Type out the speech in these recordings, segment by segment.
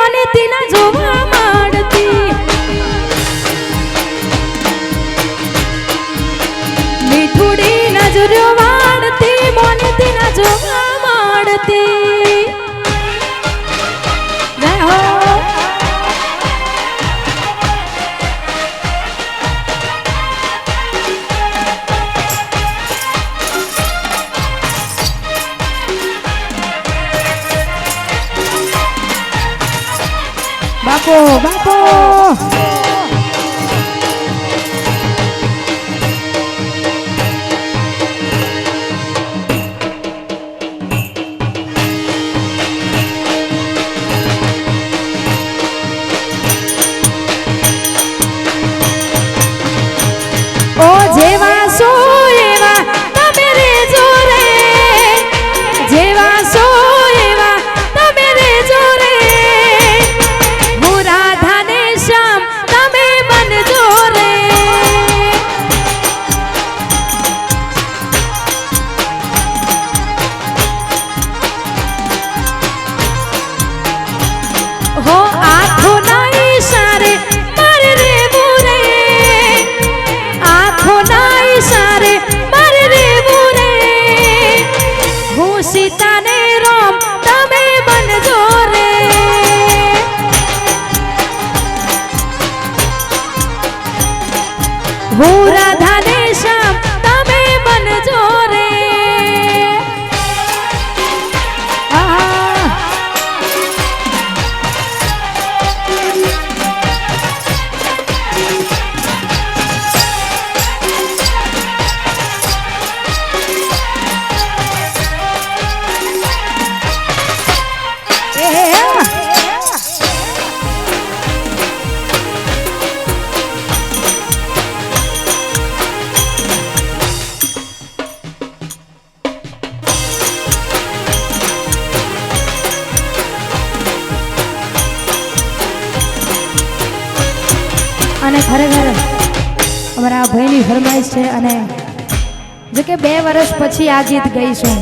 મોને તેના જોવા માંડતી મીઠુડી નજરો વાળતી મોને તેના જોવા માંડતી જય હો બાપો બાપો ઓ જેવા સો એવા તમે રેજો રે જેવા સો એવા તમે રેજો રે હું રાધા ને શ્યામ તમે બનજો રે હો આંખો ના ઈશારે મારે રેવું રે આંખો ના ઈશારે મારે રેવું રે હું સીતા ને રામ તમે બનજો રે હું રાધા ને શ્યામ તમે બનજો રે આહા અને ખરેખર અમારા ભાઈની ફરમાઈશ છે અને જો કે 2 વર્ષ પછી આ ગીત ગઈશું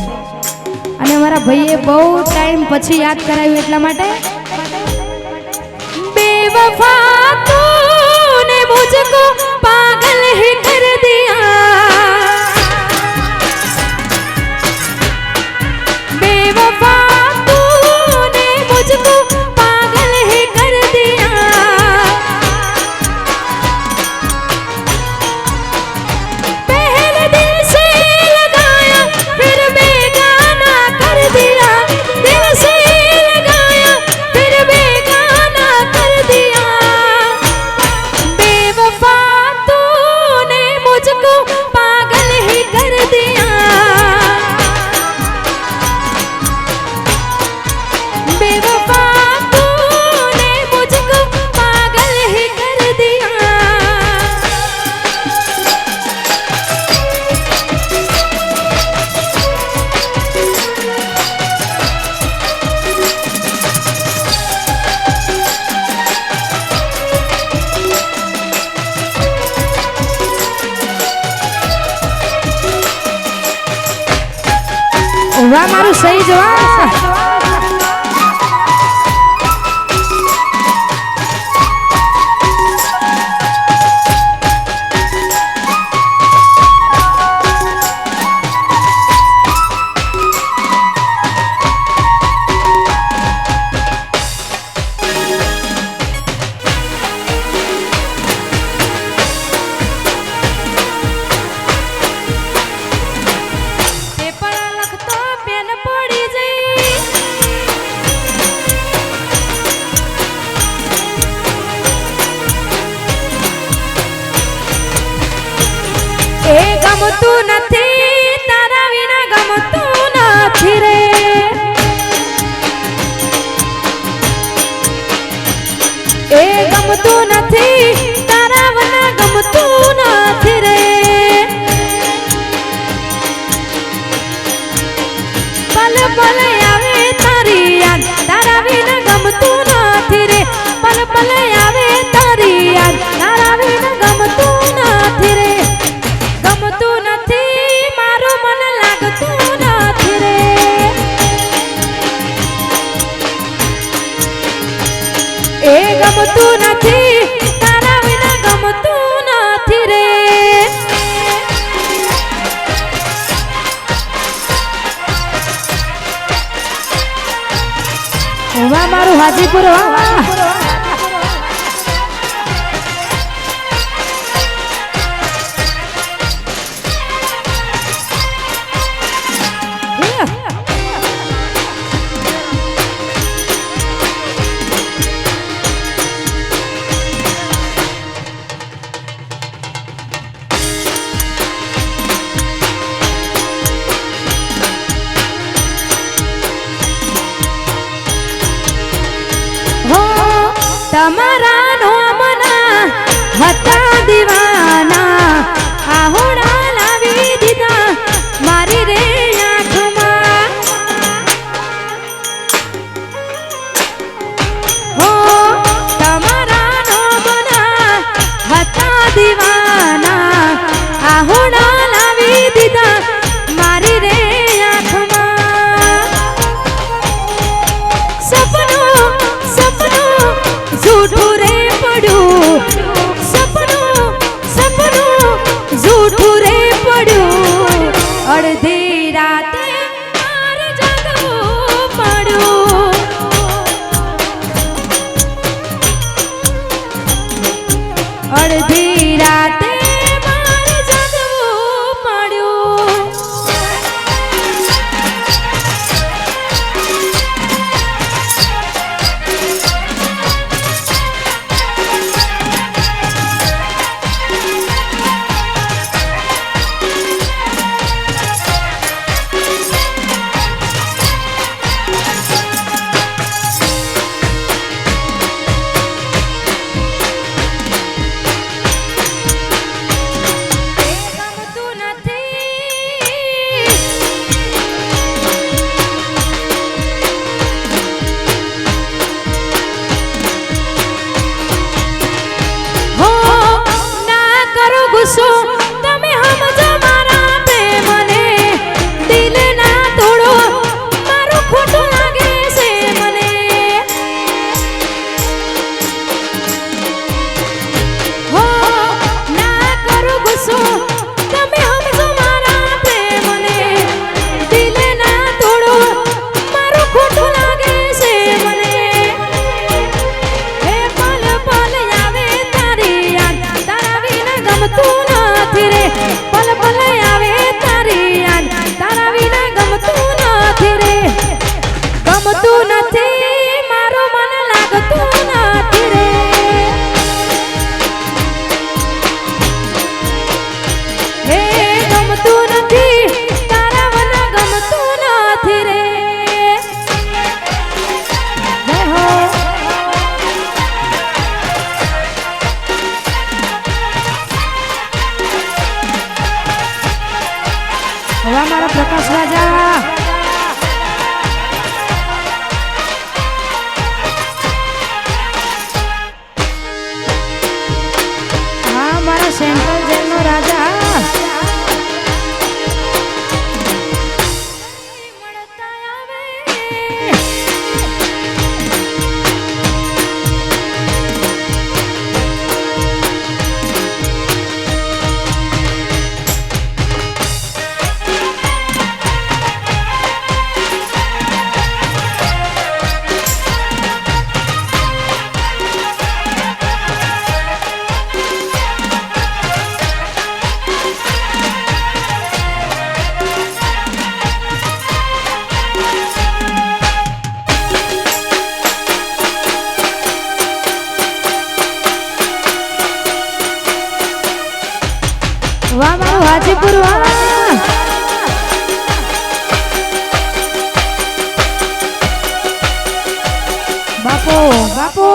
અને અમારા ભાઈએ બહુ ટાઈમ પછી યાદ કરાવ્યું એટલા માટે બેવફા તૂને મુझको પાગલ હી કર દિયા બેવફા તૂને મુझको पागल ही कर दिया पहले दिल से लगाया फिर बेगाना कर दिया दिल से लगाया फिर बेगाना कर दिया बेवफा तूने मुझको पागल ही कर दिया बेवफा तूने मुझको पागल ही कर दिया વાહ મારું સહી જવાબ પેપર લખતો પેન પડી જઈ એ ગમતું નથી તારા વિના ગમતું નથી રે એ ગમતું નથી તારા વિના ગમતું નથી રે પલ પલ આવે તારી યાદ તારા વિના ગમતું નથી રે પલ પલ આવે તારી યાદ તારા વિના ગમતું નથી રે ગમતું નથી મારું મન લાગતું નથી રે એ ગમતું નથી તારા વિના ગમતું નથી રે વાહ મારું હાજીપુર વાહ તમારા નોમના હતા દીવાના આહોડા લાવી દીધા મારી રે આંખમાં હો તમારા નોમના હતા દીવાના આહોડા લાવી દીધા મારી રે આંખમાં સપનું झूठू रे पड़ू सपनों सपनों झूठू रे पड़ू अड़धी राते मार जागવું પડ્યું અડધી રાતે માર જાગવું પડ્યું તમે સમજો મારા પ્રેમને દિલ ના તોડો મારું ખોટું લાગે છે મને હો ના કરો ગુસ્સો તમે સમજો મારા પ્રેમને દિલ ના તોડો મારું ખોટું લાગે છે મને હે પલ પલ આવે તારી યાદ તારા વિના ગમતું રે પલ પલ આવે તારી યાદ તારા વિના ગમતું નથી રે ગમતું નથી મારું મન લાગતું નથી રે હે ગમતું નથી તારા વિના ગમતું નથી રે જય હો હવા મારા પ્રકાશ રાજા હા મારા સેન્ટ્રલ જેલનો રાજા વાહ મારું હાજીપુર વાહ બાપો બાપો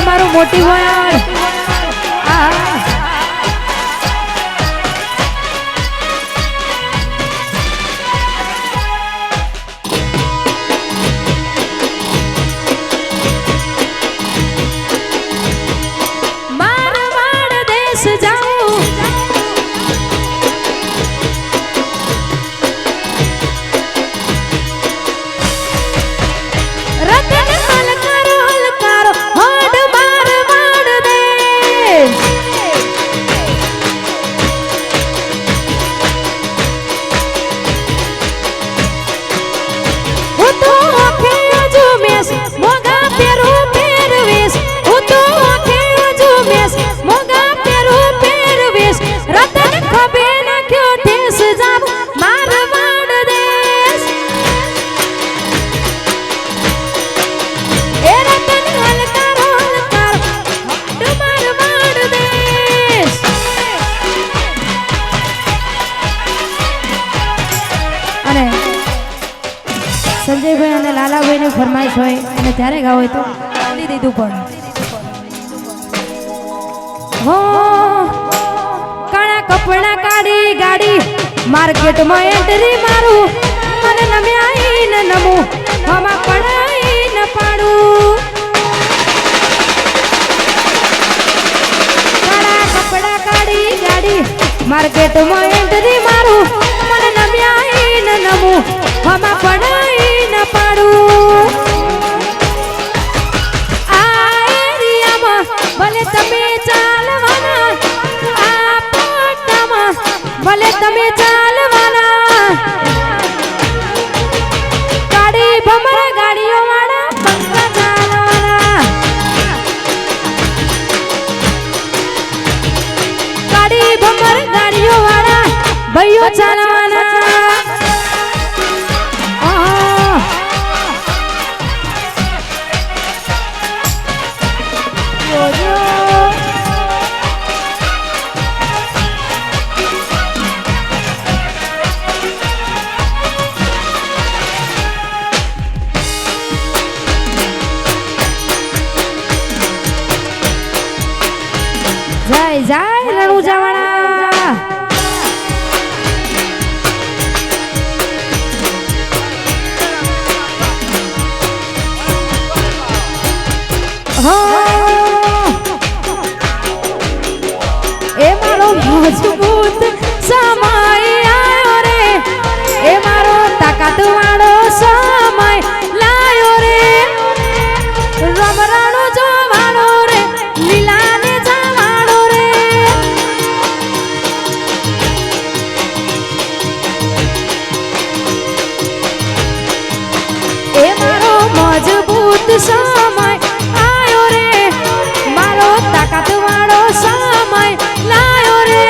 મારું મોટી વયાળ મારવાડ દેશ જાઉં રતન હલકારો હલકારો હોડ મારવાડ દેશ હું તો આંખે અજુમેશ મોગા પેરું પહેરવીશ હું તો આંખે અજુમેશ મોગા પેરું પહેરવીશ રતન ખભે નાખ્યો ઠેસ જાવ મારવાડ દેશ એ રતન હલકારો હલકારો હોડ મારવાડ દેશ અને સંજયભાઈ અને લાલાભાઈની ફરમાઈશ હોય અને ત્યારે ગાવ હોય તો બોલી દીધું પણ હો કાળા કપડા કાઢી ગાડી માર્કેટમાં એન્ટ્રી મારું મને નમ્યાઈ ન નમું હમા પડાઈ ન પાડું કાળા કપડા કાઢી ગાડી માર્કેટમાં એન્ટ્રી મારું મને નમ્યાઈ ન નમું હમા પડાઈ ન પાડું આ એરિયામાં ભલે તમે ચાલવાના આ પટ્ટામાં ભલે તમે ચાલવાના ગાડી ભમર ગાડીઓ વાળા પંખા ચાલવાના ગાડી ભમર ગાડીઓ વાળા ભાઈઓ ચાલવાના જય જય રણુજાવાળા હો એ મારો મજબૂત સમય આયો રે એ મારો તાકાત વાળો સમય લાયો રે રમરાણો જોવાળો રે લીલાને જવાળો રે એ મારો મજબૂત સમય આયો રે મારો તાકાત વાળો સમય લાયો રે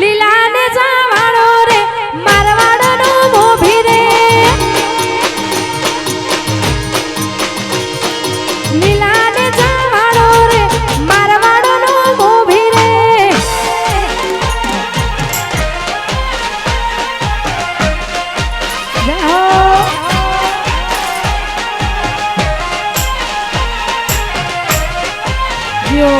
લીલાને જવાળો રે મારવાડનો મોભી રે લીલાને જવાળો રે મારવાડનો મોભી રે જય હો જીઓ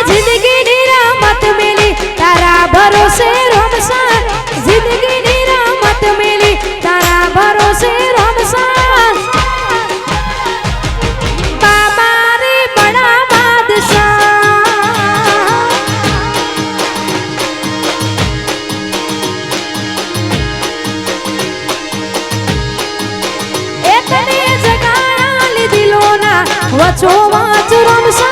जिंदगी रामत मिली तारा भरोसे रमसा जिंदगी रामत मिली तारा भरोसे रमसा बाबा रे बड़ा बादशाह एकने जगाया दिलोना वचो वाच रमसा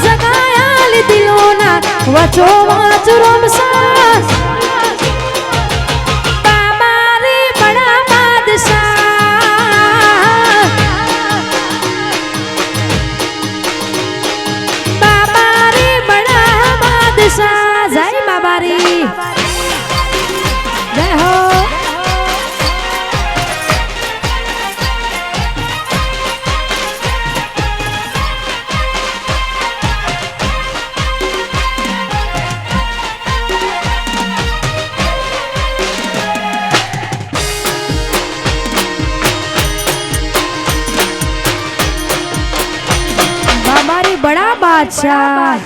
जगाया दिलोना वचो वाच रमसा बादशाह।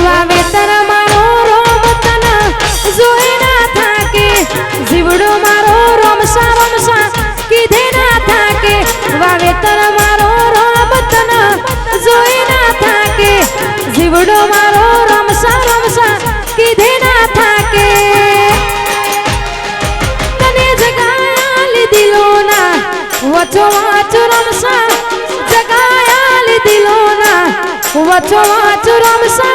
वावेतर मारो रोम तना जोई ना थाके, जीवड़ो मारो रोमसा रोमसा कीधे ना थाके। वावेतर मारो रोम तना जोई ना थाके, जीवड़ो मारो रोमसा रोमसा कीधे ना थाके। तने जगाल दिलो ना वचो वाचो रोमसा, जगाल दिलो ना वचो वाचो रोमसा।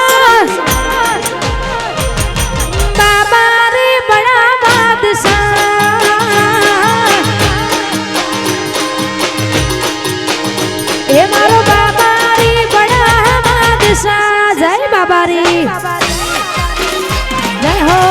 बाबा रे बड़ा बादशाह, ए मारो बाबा रे बड़ा बादशाह। जय बाबा रे, जय हो।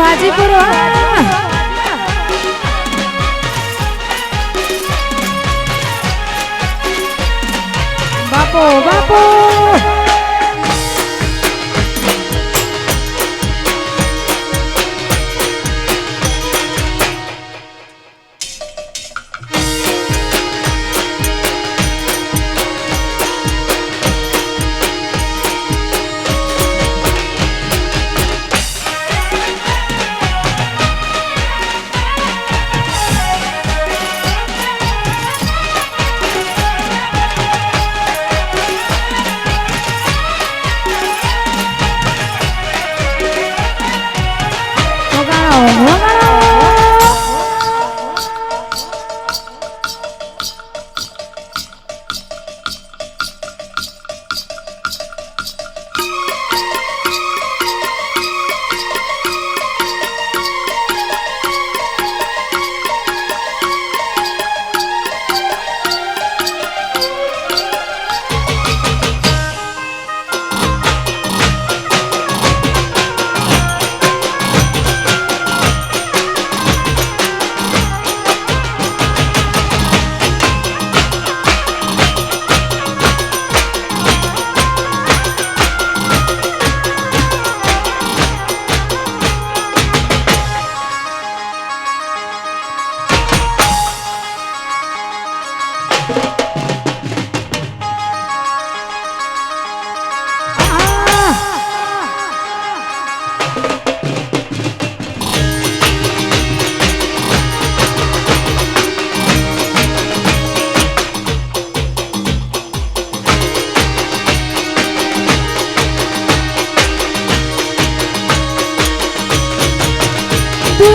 हाजीपुर बापो बापो।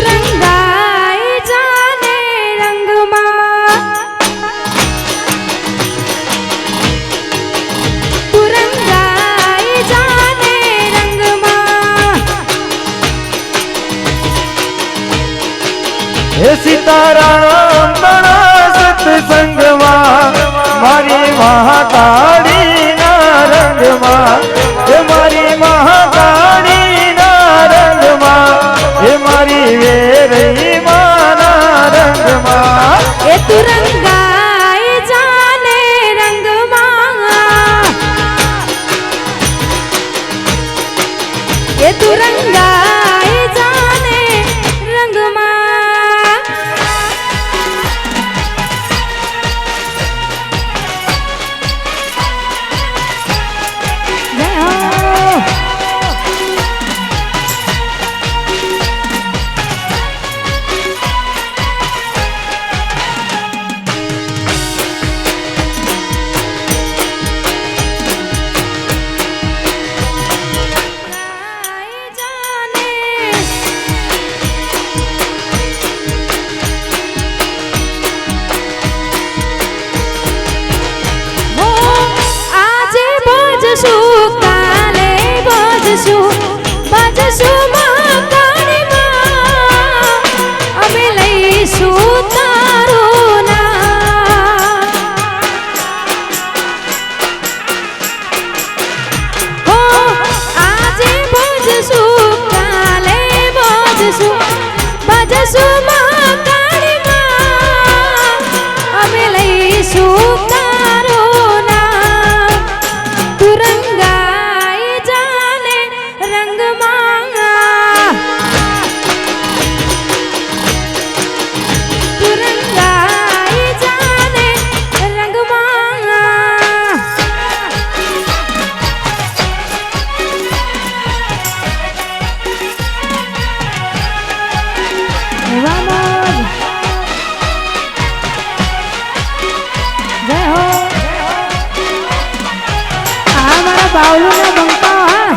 रंगाई जाने रंग मां, तू रंगाई जाने रंग मां। हे सीताराम बड़ा सत्संग मां, मारी महाकाली ना रंग मां, हे मारी महा ભજશું કાલે ભજશું ભજશું મહાકાળીમાં અમે લઈશું તારું નામ હો આજે ભજશું કાલે ભજશું ભજશું મહાકાળીમાં અમે લઈશું તારું નામ તું રંગાઈ જાને રંગમાં તું રંગાઈ જાને રંગમાં Vamos. જય હો આ મારા બાવલુના બંકા હા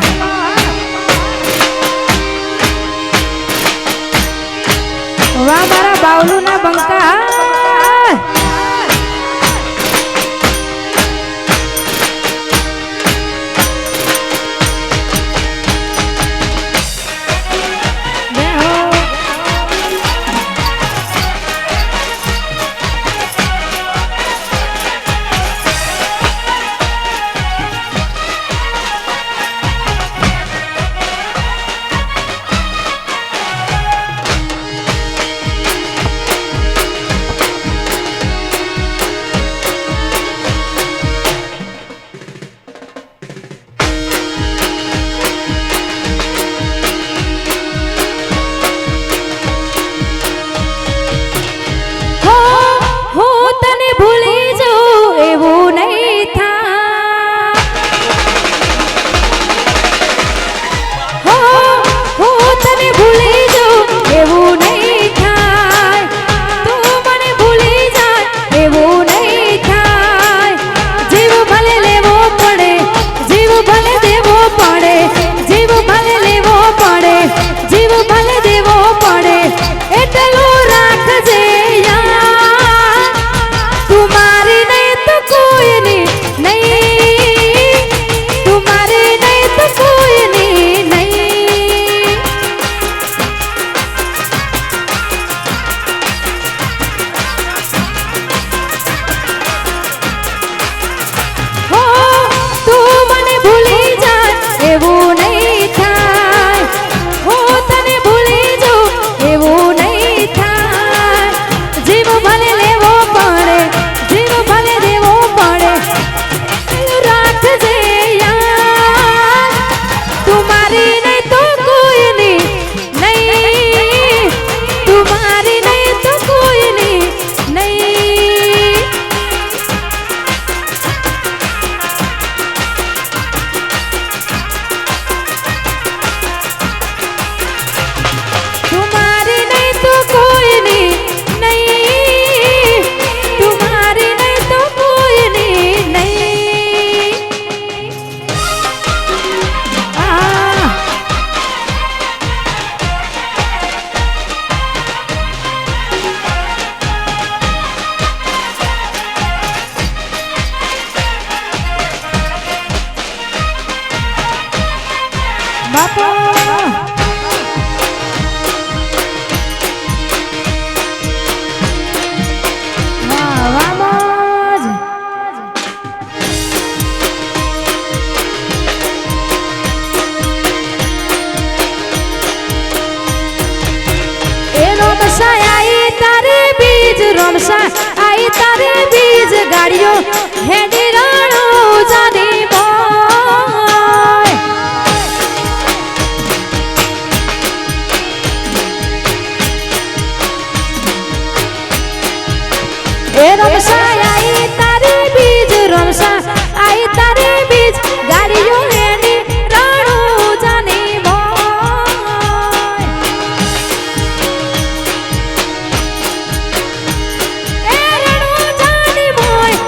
વાહ મારા બાવલુના બંકા હા જય હો હો હું તને ભૂલી જાઉં એવું નહીં થાય હો હું તને ભૂલી જાઉં એવું નહીં થાય તું મને ભૂલી જાય એવું નહીં થાય જીવ ભલે લેવો પડે જીવ ભલે દેવો પડે જીવ ભલે લેવો પડે જીવ ભલે દેવો પડે એટલું રાખજે યાર તું મારી નહીં તો કોઈની નહીં તું મારી નહીં તો કોઈની નહીં હો તું મને ભૂલી જાય એવું નહીં થાય હું તને ભૂલી જાઉં એવું નહીં થાય જીવ ભલે લેવો પડે જીવ ભલે દેવો પડે રાખજે યાર તું મારી નહીં તો કોઈની નહીં તું મારી નહીં તો કોઈની નહીં तुम्हारी नहीं तो कोई नहीं नहीं तुम्हारी नहीं तो कोई नहीं नहीं बापा vamos એ રોમસા આઈ તારે બીજ રોમસા આઈ તારે બીજ ગાડીઓ હેડી રાણો જાની બોય એ રોમસા આઈ તારે બીજ રોમસા આઈ તારે બીજ ગાડીઓ હેડી રાણો જાની બોય એ રાણો જાની બોય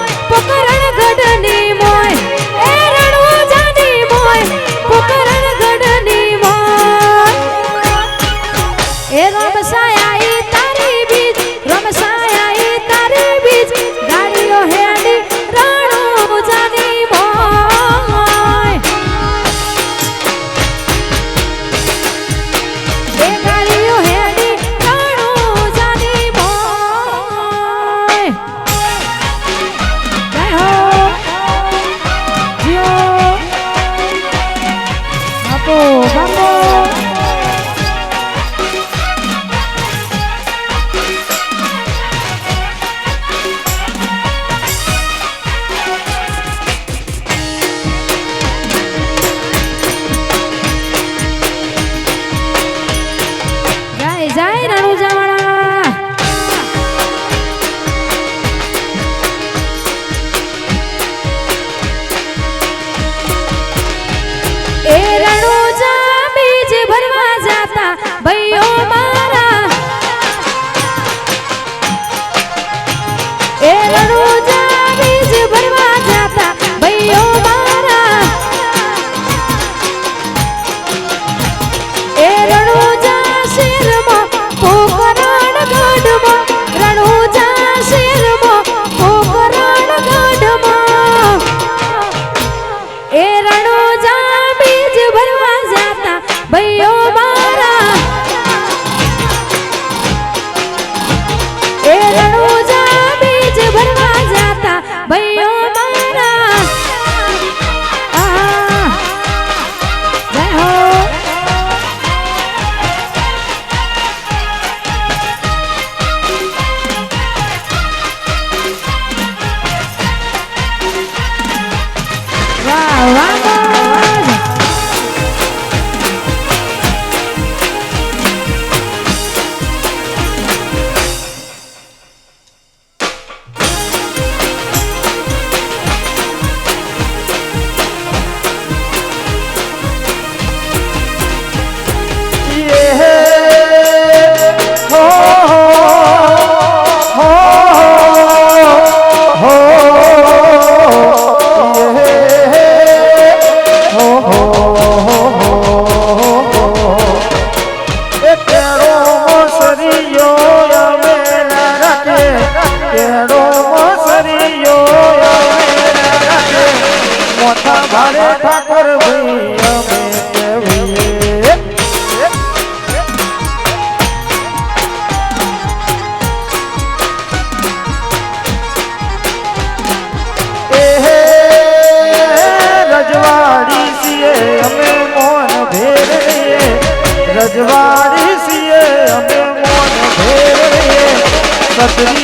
શ્રી